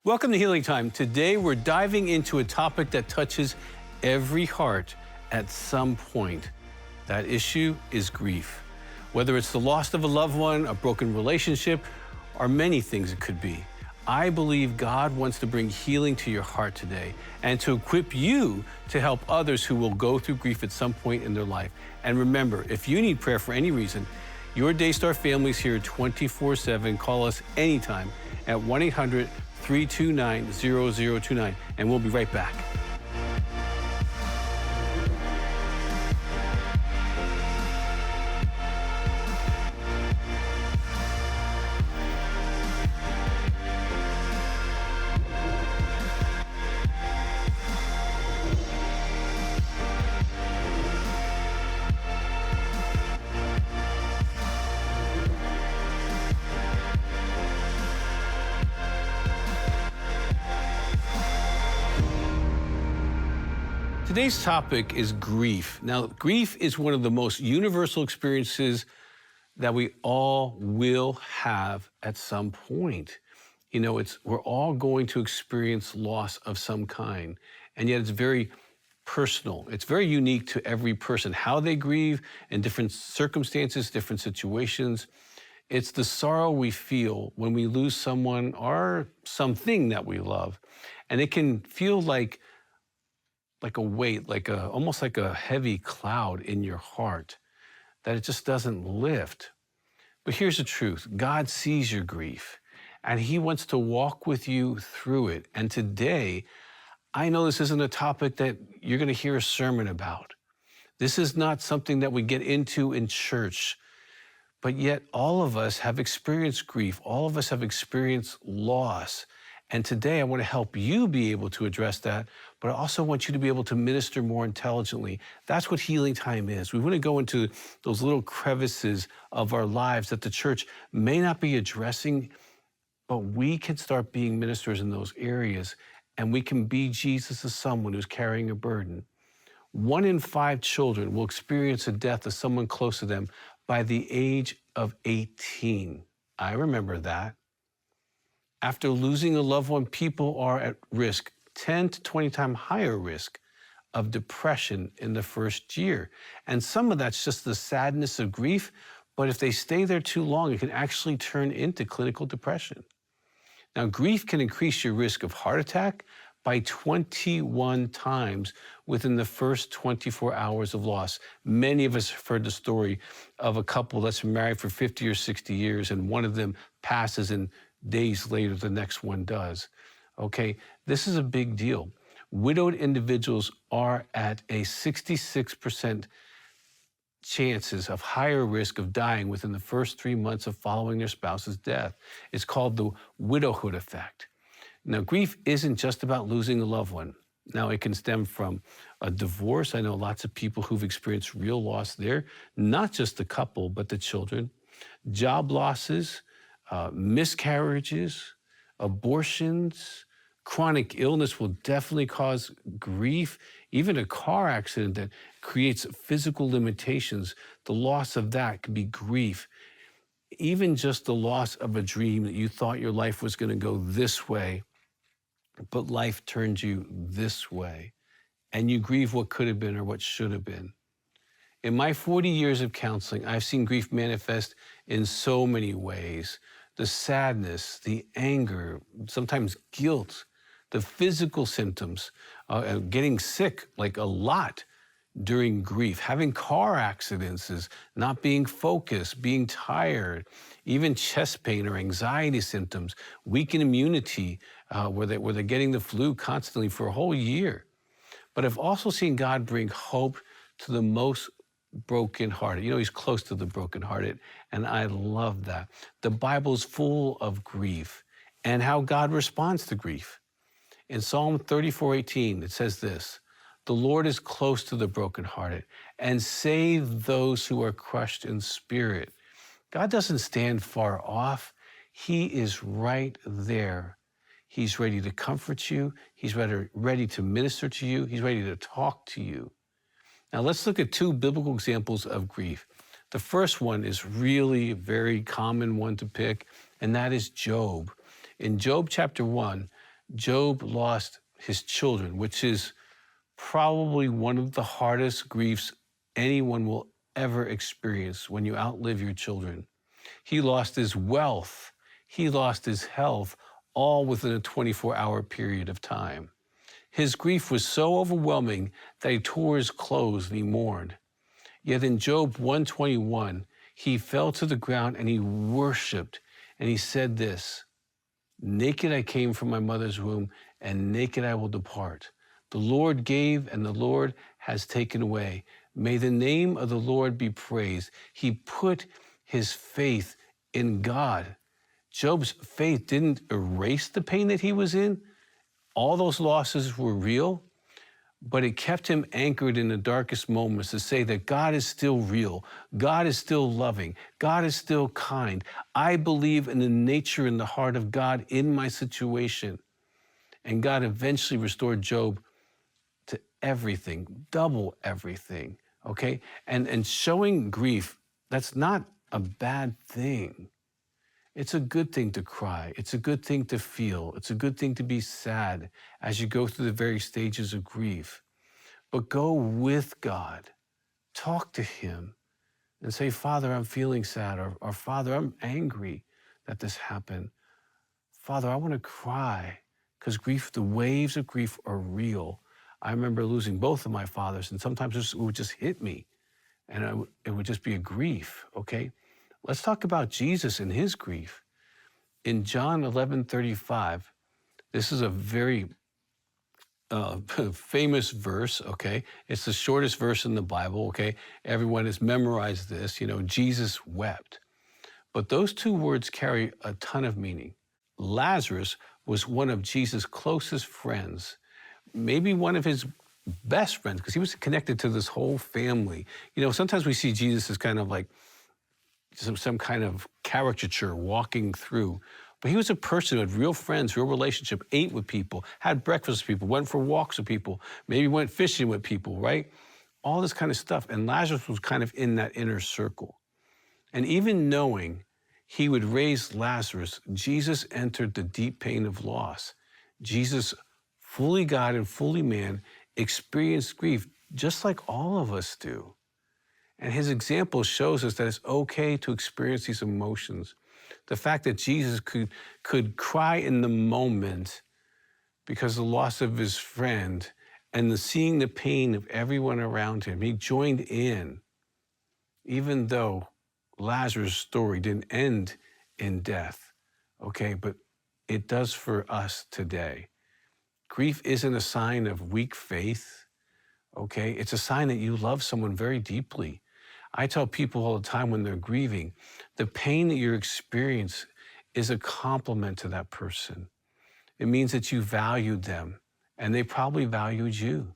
Welcome to Healing Time. Today we're diving into a topic that touches every heart at some point. That issue is grief. Whether it's the loss of a loved one, a broken relationship, or many things it could be. I believe God wants to bring healing to your heart today and to equip you to help others who will go through grief at some point in their life. And remember, if you need prayer for any reason, your Daystar family is here 24/7. Call us anytime at 1-800-329-0029, and we'll be right back. Today's topic is grief. Now, grief is one of the most universal experiences that we all will have at some point. You know, we're all going to experience loss of some kind, and yet it's very personal. It's very unique to every person, how they grieve in different circumstances, different situations. It's the sorrow we feel when we lose someone or something that we love, and it can feel like a weight, almost like a heavy cloud in your heart, that it just doesn't lift. But here's the truth. God sees your grief, and he wants to walk with you through it. And today, I know this isn't a topic that you're going to hear a sermon about. This is not something that we get into in church. But yet, all of us have experienced grief. All of us have experienced loss. And today, I want to help you be able to address that, but I also want you to be able to minister more intelligently. That's what Healing Time is. We want to go into those little crevices of our lives that the church may not be addressing, but we can start being ministers in those areas, and we can be Jesus as someone who's carrying a burden. 1 in 5 children will experience the death of someone close to them by the age of 18. I remember that. After losing a loved one, people are at risk, 10 to 20 times higher risk of depression in the first year. And some of that's just the sadness of grief, but if they stay there too long, it can actually turn into clinical depression. Now, grief can increase your risk of heart attack by 21 times within the first 24 hours of loss. Many of us have heard the story of a couple that's been married for 50 or 60 years, and one of them passes and days later, the next one does. Okay, this is a big deal. Widowed individuals are at a 66% chances of higher risk of dying within the first 3 months of following their spouse's death. It's called the widowhood effect. Now, grief isn't just about losing a loved one. Now, it can stem from a divorce. I know lots of people who've experienced real loss there, not just the couple, but the children, job losses, miscarriages, abortions, chronic illness will definitely cause grief. Even a car accident that creates physical limitations, the loss of that could be grief. Even just the loss of a dream that you thought your life was going to go this way, but life turned you this way, and you grieve what could have been or what should have been. In my 40 years of counseling, I've seen grief manifest in so many ways. The sadness, the anger, sometimes guilt, the physical symptoms, getting sick like a lot during grief, having car accidents, not being focused, being tired, even chest pain or anxiety symptoms, weakened immunity, where they're getting the flu constantly for a whole year. But I've also seen God bring hope to the most brokenhearted. You know, he's close to the brokenhearted, and I love that. The Bible's full of grief and how God responds to grief. In Psalm 34:18, it says this: "The Lord is close to the brokenhearted and save those who are crushed in spirit." God doesn't stand far off. He is right there. He's ready to comfort you. He's ready to minister to you. He's ready to talk to you. Now, let's look at 2 biblical examples of grief. The first one is really a very common one to pick, and that is Job. In Job chapter 1, Job lost his children, which is probably one of the hardest griefs anyone will ever experience when you outlive your children. He lost his wealth. He lost his health, all within a 24-hour period of time. His grief was so overwhelming that he tore his clothes and he mourned. Yet in Job 121, he fell to the ground and he worshiped. And he said this, "Naked I came from my mother's womb, and naked I will depart. The Lord gave, and the Lord has taken away. May the name of the Lord be praised." He put his faith in God. Job's faith didn't erase the pain that he was in. All those losses were real, but it kept him anchored in the darkest moments to say that God is still real. God is still loving. God is still kind. I believe in the nature and the heart of God in my situation. And God eventually restored Job to everything, double everything, okay? And showing grief, that's not a bad thing. It's a good thing to cry. It's a good thing to feel. It's a good thing to be sad as you go through the various stages of grief. But go with God. Talk to him and say, "Father, I'm feeling sad," or "Father, I'm angry that this happened. Father, I want to cry," because grief, the waves of grief are real. I remember losing both of my fathers, and sometimes it would just hit me, and it would just be a grief, okay? Let's talk about Jesus and his grief. In John 11:35, this is a very famous verse, okay? It's the shortest verse in the Bible, okay? Everyone has memorized this, Jesus wept. But those two words carry a ton of meaning. Lazarus was one of Jesus' closest friends, maybe one of his best friends, because he was connected to this whole family. Sometimes we see Jesus as kind of like some kind of caricature walking through. But he was a person who had real friends, real relationship, ate with people, had breakfast with people, went for walks with people, maybe went fishing with people, right? All this kind of stuff. And Lazarus was kind of in that inner circle. And even knowing he would raise Lazarus, Jesus entered the deep pain of loss. Jesus, fully God and fully man, experienced grief just like all of us do. And his example shows us that it's okay to experience these emotions. The fact that Jesus could cry in the moment because of the loss of his friend and seeing the pain of everyone around him, he joined in, even though Lazarus' story didn't end in death, okay? But it does for us today. Grief isn't a sign of weak faith, okay? It's a sign that you love someone very deeply. I tell people all the time when they're grieving, the pain that you experience is a compliment to that person. It means that you valued them, and they probably valued you.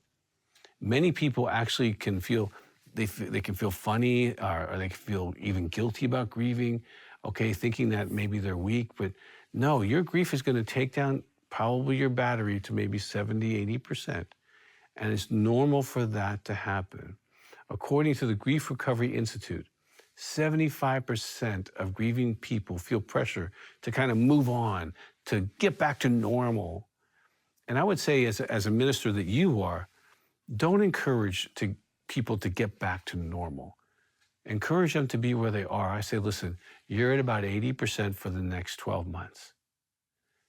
Many people actually can feel, they can feel funny, or they can feel even guilty about grieving, okay, thinking that maybe they're weak. But no, your grief is going to take down probably your battery to maybe 70, 80%. And it's normal for that to happen. According to the Grief Recovery Institute, 75% of grieving people feel pressure to kind of move on, to get back to normal. And I would say as a minister that you are, don't encourage people to get back to normal. Encourage them to be where they are. I say, listen, you're at about 80% for the next 12 months.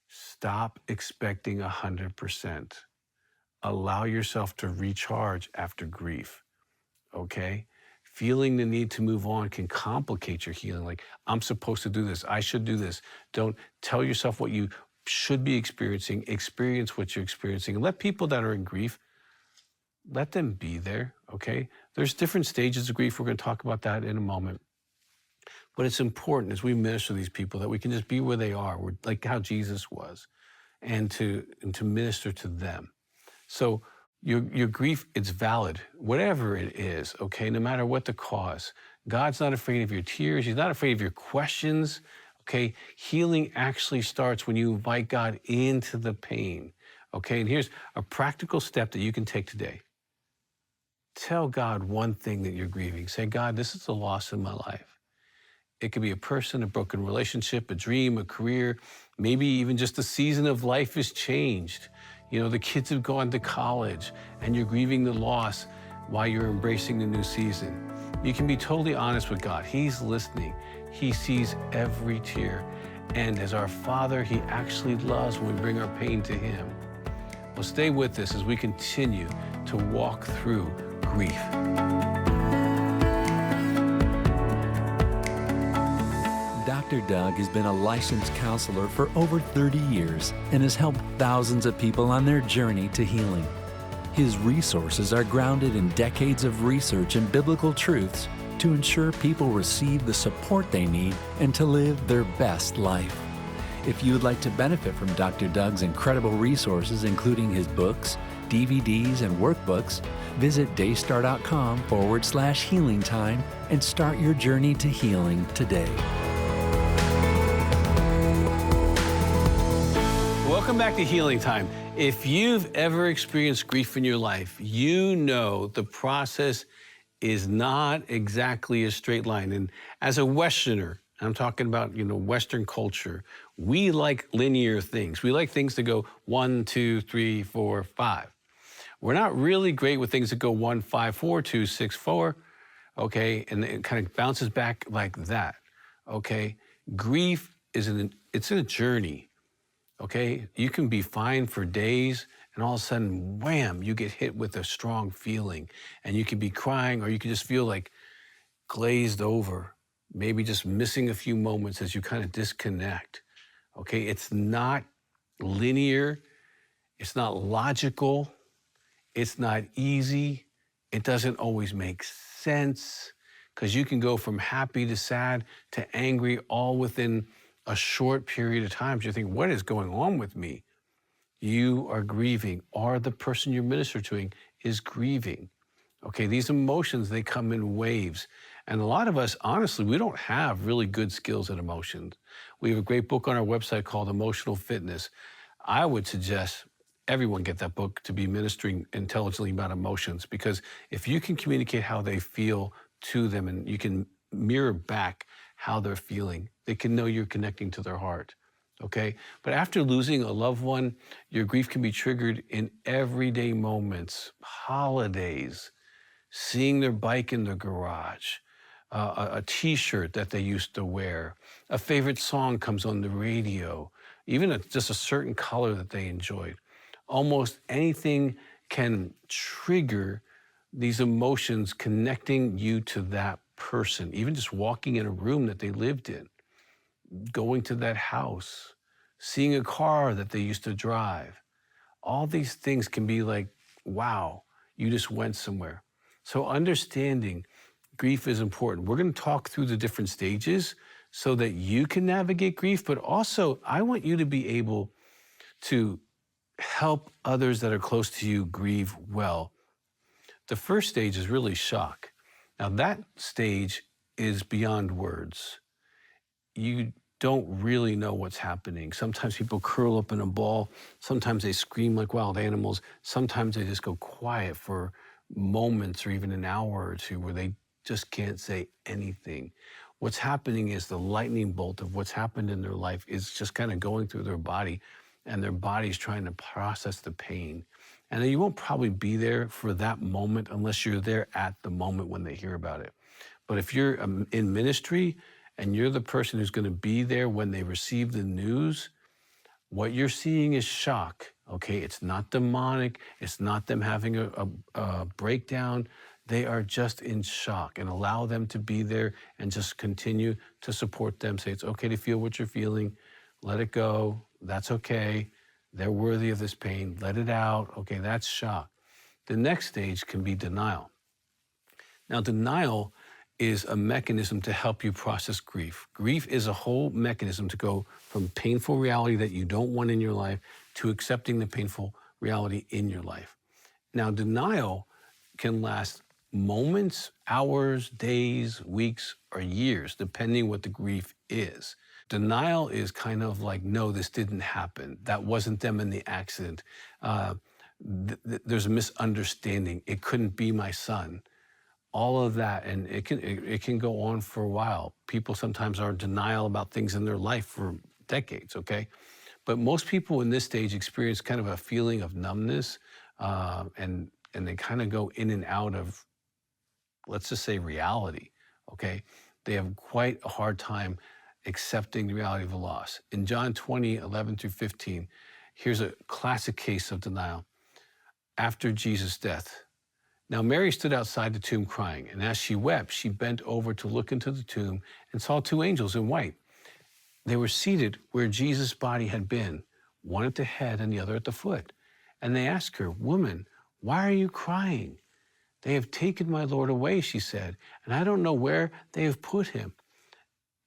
Stop expecting 100%. Allow yourself to recharge after grief. Okay? Feeling the need to move on can complicate your healing. Like, I'm supposed to do this. I should do this. Don't tell yourself what you should be experiencing. Experience what you're experiencing. And let people that are in grief, let them be there, okay? There's different stages of grief. We're going to talk about that in a moment. But it's important as we minister to these people that we can just be where they are, like how Jesus was, and to minister to them. So your grief, it's valid, whatever it is, okay, no matter what the cause. God's not afraid of your tears. He's not afraid of your questions, okay? Healing actually starts when you invite God into the pain, okay? And here's a practical step that you can take today. Tell God one thing that you're grieving. Say, God, this is the loss in my life. It could be a person, a broken relationship, a dream, a career, maybe even just a season of life has changed. You know, the kids have gone to college and you're grieving the loss while you're embracing the new season. You can be totally honest with God. He's listening. He sees every tear. And as our Father, He actually loves when we bring our pain to Him. Well, stay with us as we continue to walk through grief. Dr. Doug has been a licensed counselor for over 30 years and has helped thousands of people on their journey to healing. His resources are grounded in decades of research and biblical truths to ensure people receive the support they need and to live their best life. If you would like to benefit from Dr. Doug's incredible resources, including his books, DVDs, and workbooks, visit daystar.com/healing time and start your journey to healing today. Welcome back to Healing Time. If you've ever experienced grief in your life, you know the process is not exactly a straight line. And as a Westerner, I'm talking about, Western culture, we like linear things. We like things to go 1, 2, 3, 4, 5. We're not really great with things that go 1, 5, 4, 2, 6, 4, okay? And it kind of bounces back like that, okay? Grief it's a journey. Okay, you can be fine for days and all of a sudden, wham, you get hit with a strong feeling and you can be crying or you can just feel like glazed over, maybe just missing a few moments as you kind of disconnect. Okay, it's not linear, it's not logical, it's not easy, it doesn't always make sense because you can go from happy to sad to angry all within a short period of time. You think, what is going on with me? You are grieving, or the person you're ministering to is grieving. Okay, these emotions, they come in waves. And a lot of us, honestly, we don't have really good skills at emotions. We have a great book on our website called Emotional Fitness. I would suggest everyone get that book to be ministering intelligently about emotions, because if you can communicate how they feel to them and you can mirror back how they're feeling, they can know you're connecting to their heart, okay? But after losing a loved one, your grief can be triggered in everyday moments, holidays, seeing their bike in the garage, a T-shirt that they used to wear, a favorite song comes on the radio, even just a certain color that they enjoyed. Almost anything can trigger these emotions connecting you to that person, even just walking in a room that they lived in, going to that house, seeing a car that they used to drive. All these things can be like, wow, you just went somewhere. So understanding grief is important. We're going to talk through the different stages so that you can navigate grief, but also I want you to be able to help others that are close to you grieve well. The first stage is really shock. Now that stage is beyond words. You don't really know what's happening. Sometimes people curl up in a ball. Sometimes they scream like wild animals. Sometimes they just go quiet for moments or even an hour or two where they just can't say anything. What's happening is the lightning bolt of what's happened in their life is just kind of going through their body, and their body's trying to process the pain. And you won't probably be there for that moment unless you're there at the moment when they hear about it. But if you're in ministry and you're the person who's going to be there when they receive the news, what you're seeing is shock, okay? It's not demonic. It's not them having a breakdown. They are just in shock, and allow them to be there and just continue to support them. Say, it's okay to feel what you're feeling. Let it go. That's okay. They're worthy of this pain. Let it out. Okay, that's shock. The next stage can be denial. Now, denial is a mechanism to help you process grief. Grief is a whole mechanism to go from painful reality that you don't want in your life to accepting the painful reality in your life. Now, denial can last moments, hours, days, weeks, or years, depending what the grief is. Denial is kind of like, no, this didn't happen. That wasn't them in the accident. There's a misunderstanding. It couldn't be my son. all of that, and it can go on for a while. People sometimes are in denial about things in their life for decades, okay? But most people in this stage experience kind of a feeling of numbness, and they kind of go in and out of, let's just say, reality, okay? They have quite a hard time accepting the reality of a loss. In John 20:11-15, here's a classic case of denial. After Jesus' death, now Mary stood outside the tomb crying, and as she wept, she bent over to look into the tomb and saw two angels in white. They were seated where Jesus' body had been, one at the head and the other at the foot. And they asked her, "Woman, why are you crying?" "They have taken my Lord away," she said, "and I don't know where they have put him."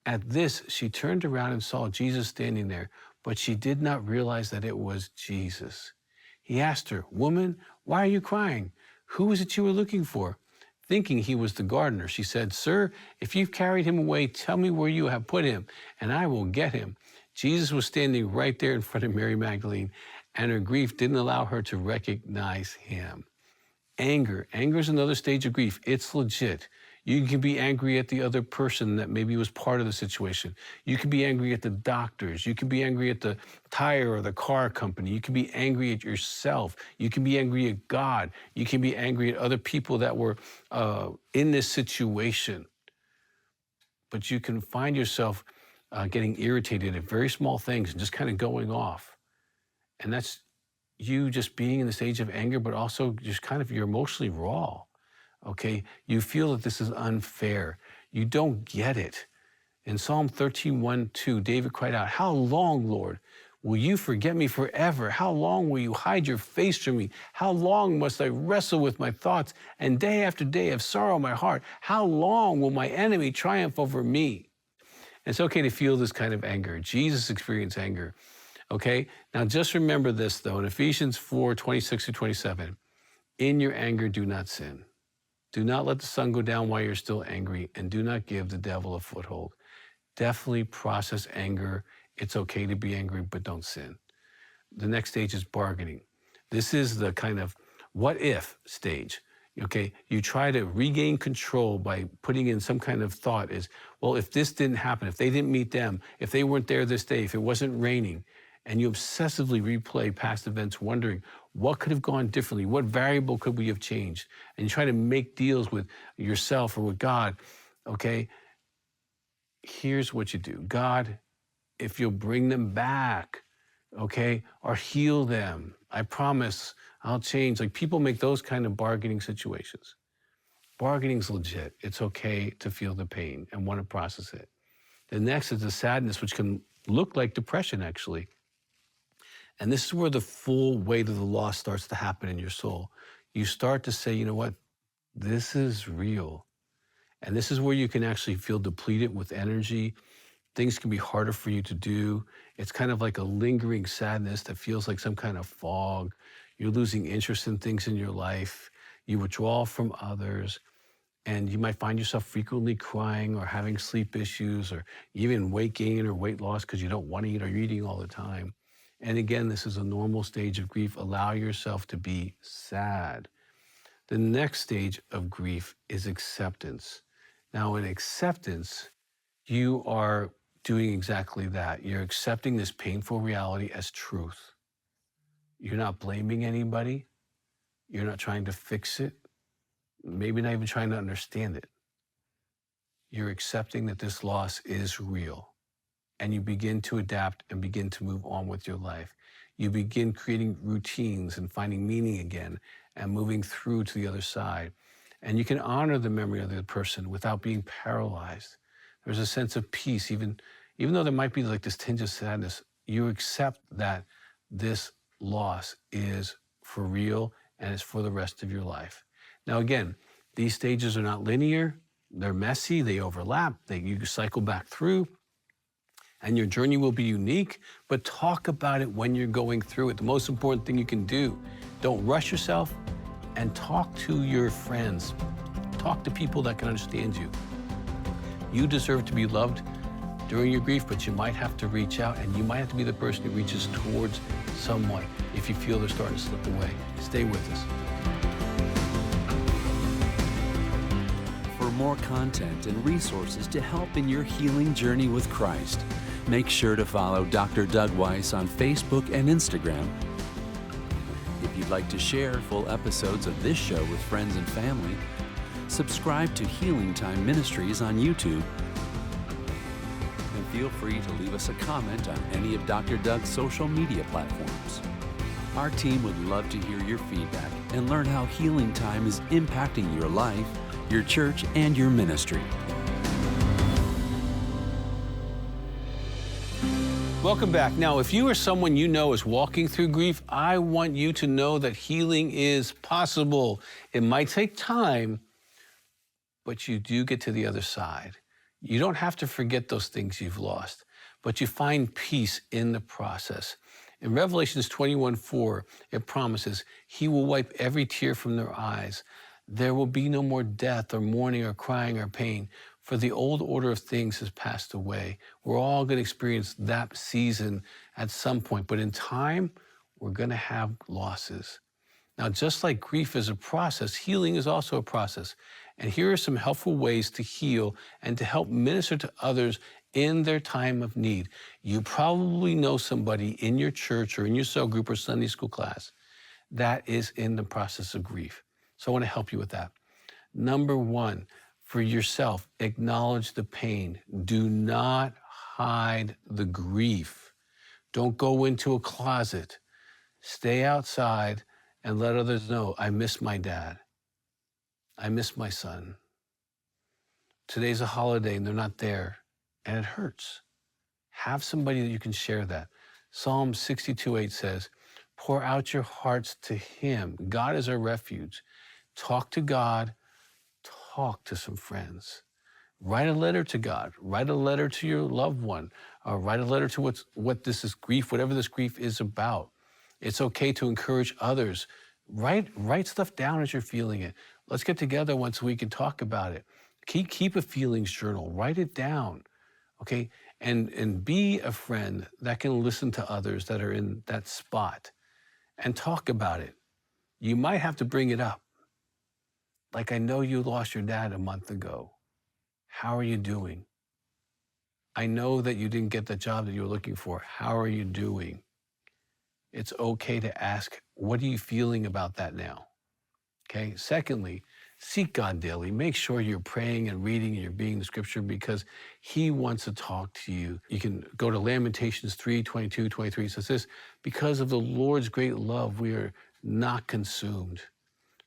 At this, she turned around and saw Jesus standing there, but she did not realize that it was Jesus. He asked her, "Woman, why are you crying? Who is it you were looking for?" Thinking he was the gardener, she said, "Sir, if you've carried him away, tell me where you have put him, and I will get him." Jesus was standing right there in front of Mary Magdalene, and her grief didn't allow her to recognize him. Anger is another stage of grief. It's legit. You can be angry at the other person that maybe was part of the situation. You can be angry at the doctors. You can be angry at the tire or the car company. You can be angry at yourself. You can be angry at God. You can be angry at other people that were in this situation. But you can find yourself getting irritated at very small things and just kind of going off. And that's you just being in the stage of anger, but also just kind of, you're emotionally raw. Okay, you feel that this is unfair. You don't get it. In Psalm 13:1-2, David cried out, "How long, Lord, will you forget me forever? How long will you hide your face from me? How long must I wrestle with my thoughts and day after day have sorrow in my heart? How long will my enemy triumph over me?" And it's okay to feel this kind of anger. Jesus experienced anger. Okay, now just remember this though, in Ephesians 4:26-27, in your anger, do not sin. Do not let the sun go down while you're still angry, and do not give the devil a foothold. Definitely process anger. It's okay to be angry, but don't sin. The next stage is bargaining. This is the kind of what if stage. Okay, you try to regain control by putting in some kind of thought is, well, if this didn't happen, if they didn't meet them, if they weren't there this day, if it wasn't raining, and you obsessively replay past events wondering what could have gone differently, what variable could we have changed, and you try to make deals with yourself or with God, okay? Here's what you do. God, if you'll bring them back, okay, or heal them, I promise I'll change. Like, people make those kind of bargaining situations. Bargaining's legit. It's okay to feel the pain and want to process it. The next is the sadness, which can look like depression, actually. And this is where the full weight of the loss starts to happen in your soul. You start to say, you know what, this is real. And this is where you can actually feel depleted with energy. Things can be harder for you to do. It's kind of like a lingering sadness that feels like some kind of fog. You're losing interest in things in your life. You withdraw from others. And you might find yourself frequently crying or having sleep issues or even weight gain or weight loss because you don't want to eat or you're eating all the time. And again, this is a normal stage of grief. Allow yourself to be sad. The next stage of grief is acceptance. Now, in acceptance, you are doing exactly that. You're accepting this painful reality as truth. You're not blaming anybody. You're not trying to fix it. Maybe not even trying to understand it. You're accepting that this loss is real. And you begin to adapt and begin to move on with your life. You begin creating routines and finding meaning again and moving through to the other side. And you can honor the memory of the person without being paralyzed. There's a sense of peace, even though there might be like this tinge of sadness, you accept that this loss is for real and it's for the rest of your life. Now, again, these stages are not linear. They're messy, they overlap, you cycle back through. And your journey will be unique, but talk about it when you're going through it. The most important thing you can do, don't rush yourself, and talk to your friends. Talk to people that can understand you. You deserve to be loved during your grief, but you might have to reach out, and you might have to be the person who reaches towards someone if you feel they're starting to slip away. Stay with us. more content and resources to help in your healing journey with Christ. Make sure to follow Dr. Doug Weiss on Facebook and Instagram. If you'd like to share full episodes of this show with friends and family, subscribe to Healing Time Ministries on YouTube. And feel free to leave us a comment on any of Dr. Doug's social media platforms. Our team would love to hear your feedback and learn how Healing Time is impacting your life, your church, and your ministry. Welcome back. Now, if you or someone you know is walking through grief, I want you to know that healing is possible. It might take time, but you do get to the other side. You don't have to forget those things you've lost, but you find peace in the process. In Revelations 21:4, it promises, He will wipe every tear from their eyes. There will be no more death or mourning or crying or pain, for the old order of things has passed away. We're all going to experience that season at some point, but in time, we're going to have losses. Now, just like grief is a process, healing is also a process. And here are some helpful ways to heal and to help minister to others in their time of need. You probably know somebody in your church or in your cell group or Sunday school class that is in the process of grief. So I want to help you with that. Number one, for yourself, acknowledge the pain. Do not hide the grief. Don't go into a closet. Stay outside and let others know, I miss my dad. I miss my son. Today's a holiday and they're not there, and it hurts. Have somebody that you can share that. Psalm 62:8 says, pour out your hearts to Him. God is our refuge. Talk to God. Talk to some friends. Write a letter to God. Write a letter to your loved one. Write a letter to what this is grief, whatever this grief is about. It's okay to encourage others. Write stuff down as you're feeling it. Let's get together once a week and talk about it. Keep a feelings journal. Write it down, okay? And be a friend that can listen to others that are in that spot and talk about it. You might have to bring it up. Like, I know you lost your dad a month ago. How are you doing? I know that you didn't get the job that you were looking for. How are you doing? It's okay to ask, what are you feeling about that now? Okay. Secondly, seek God daily. Make sure you're praying and reading and you're being in the scripture because He wants to talk to you. You can go to Lamentations 3:22-23. It says this, because of the Lord's great love, we are not consumed.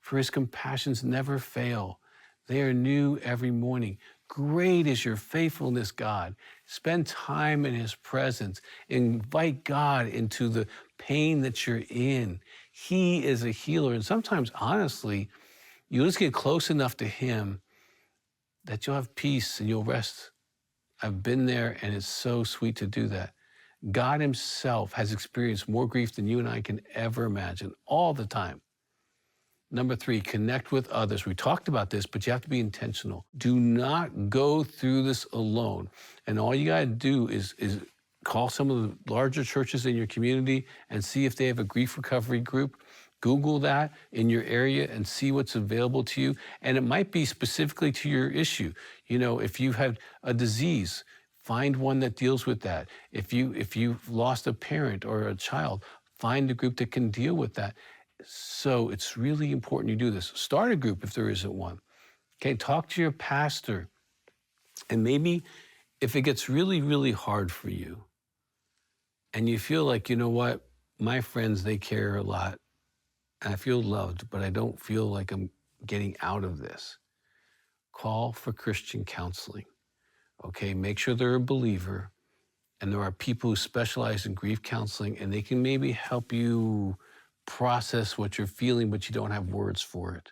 For His compassions never fail. They are new every morning. Great is your faithfulness, God. Spend time in His presence. Invite God into the pain that you're in. He is a healer. And sometimes, honestly, you just get close enough to Him that you'll have peace and you'll rest. I've been there, and it's so sweet to do that. God Himself has experienced more grief than you and I can ever imagine, all the time. Number three, connect with others. We talked about this, but you have to be intentional. Do not go through this alone. And all you got to do is call some of the larger churches in your community and see if they have a grief recovery group. Google that in your area and see what's available to you. And it might be specifically to your issue. You know, if you had a disease, find one that deals with that. If you've lost a parent or a child, find a group that can deal with that. So it's really important you do this. Start a group if there isn't one. Okay, talk to your pastor. And maybe if it gets really, really hard for you and you feel like, you know what, my friends, they care a lot. And I feel loved, but I don't feel like I'm getting out of this. Call for Christian counseling. Okay, make sure they're a believer. And there are people who specialize in grief counseling, and they can maybe help you process what you're feeling, but you don't have words for it.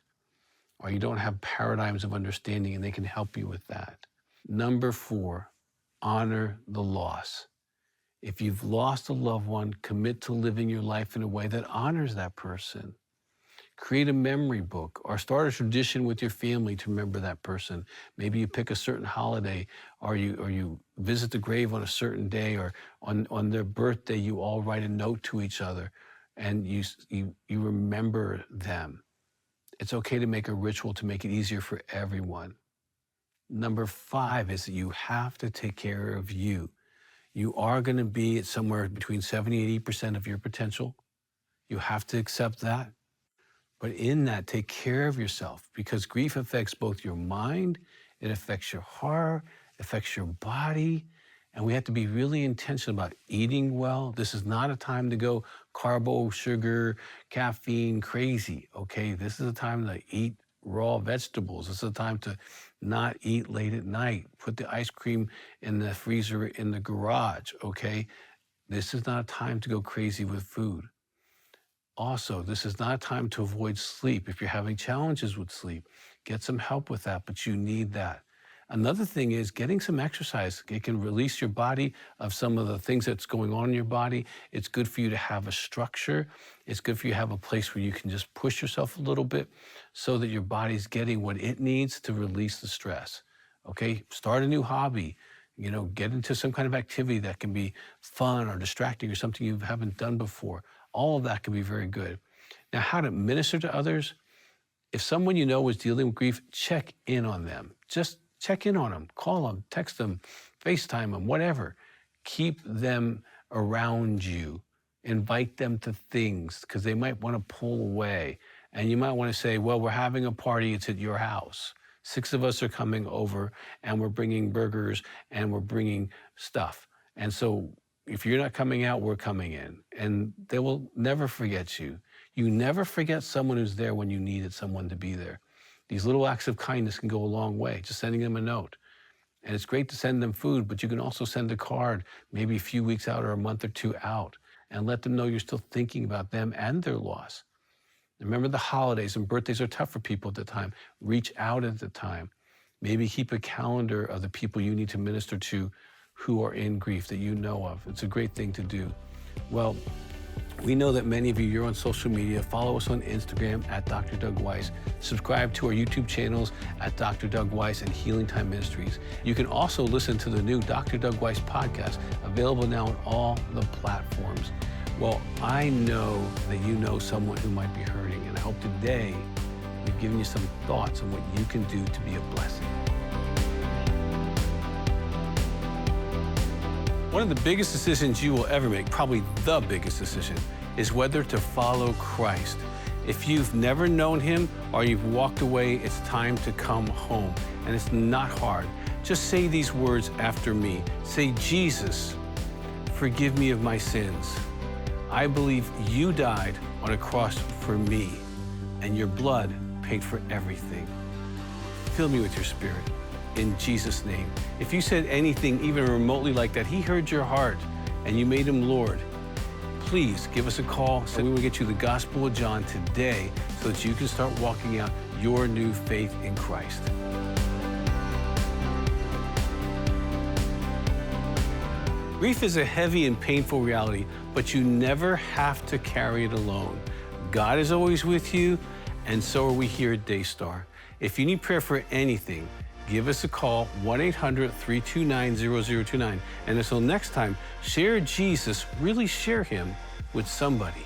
Or you don't have paradigms of understanding, and they can help you with that. Number four, honor the loss. If you've lost a loved one, commit to living your life in a way that honors that person. Create a memory book or start a tradition with your family to remember that person. Maybe you pick a certain holiday or you visit the grave on a certain day, or on their birthday, you all write a note to each other and you remember them. It's okay to make a ritual to make it easier for everyone. Number 5 is that you have to take care of you. You are going to be at somewhere between 70 and 80% of your potential. You have to accept that. But in that, take care of yourself, because grief affects both your mind, it affects your heart, it affects your body. And we have to be really intentional about eating well. This is not a time to go carbo, sugar, caffeine crazy, okay? This is a time to eat raw vegetables. This is a time to not eat late at night. Put the ice cream in the freezer in the garage, okay? This is not a time to go crazy with food. Also, this is not a time to avoid sleep. If you're having challenges with sleep, get some help with that, but you need that. Another thing is getting some exercise. It can release your body of some of the things that's going on in your body. It's good for you to have a structure. It's good for you to have a place where you can just push yourself a little bit so that your body's getting what it needs to release the stress. Okay, start a new hobby. You know, get into some kind of activity that can be fun or distracting or something you haven't done before. All of that can be very good. Now, how to minister to others. If someone you know is dealing with grief, check in on them. Just check in on them, call them, text them, FaceTime them, whatever. Keep them around you. Invite them to things, because they might want to pull away. And you might want to say, well, we're having a party, it's at your house. 6 of us are coming over and we're bringing burgers and we're bringing stuff. And so if you're not coming out, we're coming in. And they will never forget you. You never forget someone who's there when you needed someone to be there. These little acts of kindness can go a long way, just sending them a note. And it's great to send them food, but you can also send a card maybe a few weeks out or a month or 2 out and let them know you're still thinking about them and their loss. Remember, the holidays and birthdays are tough for people at the time. Reach out at the time. Maybe keep a calendar of the people you need to minister to who are in grief that you know of. It's a great thing to do. Well, we know that many of you, you're on social media. Follow us on Instagram at Dr. Doug Weiss. Subscribe to our YouTube channels at Dr. Doug Weiss and Healing Time Ministries. You can also listen to the new Dr. Doug Weiss podcast, available now on all the platforms. Well, I know that you know someone who might be hurting, and I hope today we've given you some thoughts on what you can do to be a blessing. One of the biggest decisions you will ever make, probably the biggest decision, is whether to follow Christ. If you've never known him or you've walked away, it's time to come home. And it's not hard. Just say these words after me. Say, Jesus, forgive me of my sins. I believe you died on a cross for me, and your blood paid for everything. Fill me with your spirit. In Jesus' name. If you said anything even remotely like that, he heard your heart and you made him Lord, please give us a call so we will get you the Gospel of John today so that you can start walking out your new faith in Christ. Grief is a heavy and painful reality, but you never have to carry it alone. God is always with you, and so are we here at Daystar. If you need prayer for anything, give us a call, 1-800-329-0029. And until next time, share Jesus, really share him with somebody.